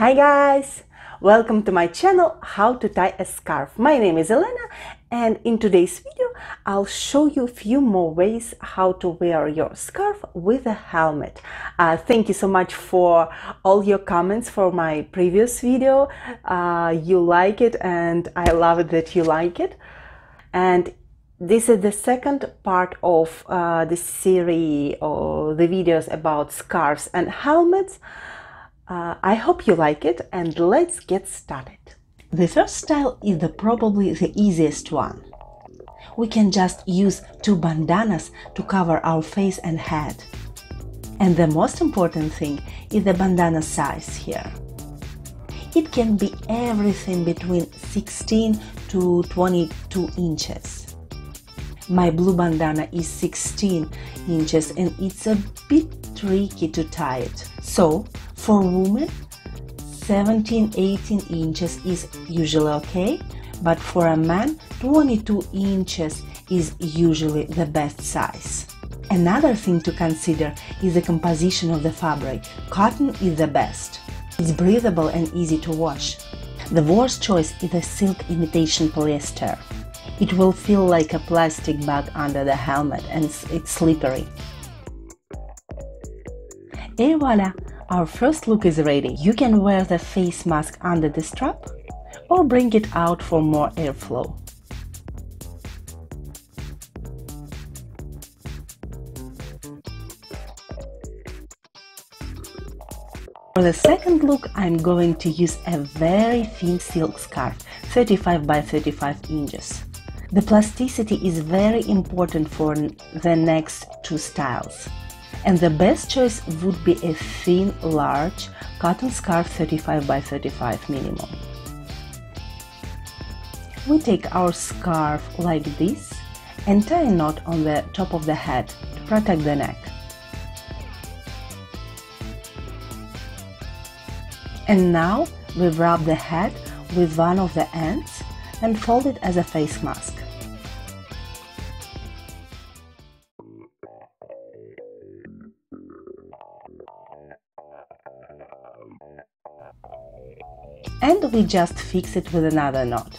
Hi guys! Welcome to my channel How to Tie a Scarf. My name is Elena and in today's video I'll show you a few more ways how to wear your scarf with a helmet. Thank you so much for all your comments for my previous video. You like it and I love it that you like it. And this is the second part of the series or the videos about scarves and helmets. I hope you like it and let's get started. The first style is probably the easiest one. We can just use two bandanas to cover our face and head. And the most important thing is the bandana size here. It can be everything between 16 to 22 inches. My blue bandana is 16 inches and it's a bit tricky to tie it. So, for women, 17-18 inches is usually okay, but for a man, 22 inches is usually the best size. Another thing to consider is the composition of the fabric. Cotton is the best. It's breathable and easy to wash. The worst choice is the silk imitation polyester. It will feel like a plastic bag under the helmet and it's slippery. Et voila! Our first look is ready. You can wear the face mask under the strap or bring it out for more airflow. For the second look, I'm going to use a very thin silk scarf, 35 by 35 inches. The plasticity is very important for the next two styles. And the best choice would be a thin, large cotton scarf 35 by 35 minimum. We take our scarf like this and tie a knot on the top of the head to protect the neck. And now we wrap the head with one of the ends and fold it as a face mask. And we just fix it with another knot.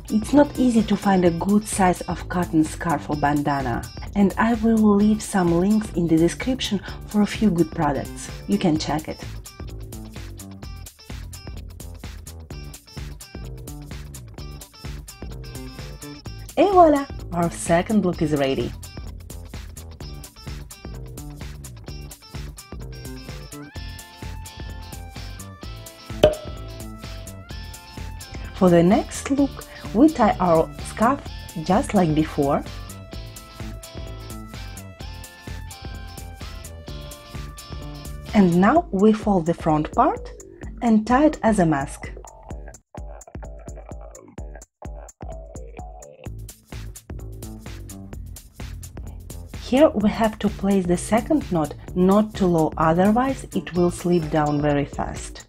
It's not easy to find a good size of cotton scarf or bandana, and I will leave some links in the description for a few good products. You can check it. Et voila! Our second look is ready. For the next look, we tie our scarf just like before. And now we fold the front part and tie it as a mask. Here we have to place the second knot not too low, otherwise it will slip down very fast.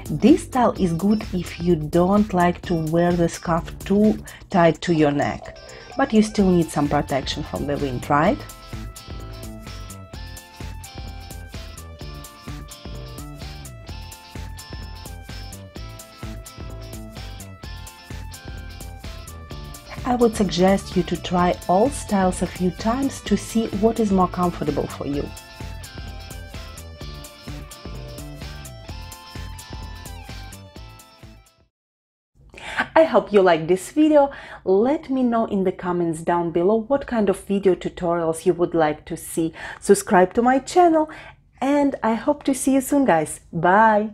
This style is good if you don't like to wear the scarf too tight to your neck, but you still need some protection from the wind, right? I would suggest you to try all styles a few times to see what is more comfortable for you. I hope you like this video. Let me know in the comments down below what kind of video tutorials you would like to see. Subscribe to my channel and I hope to see you soon, guys. Bye!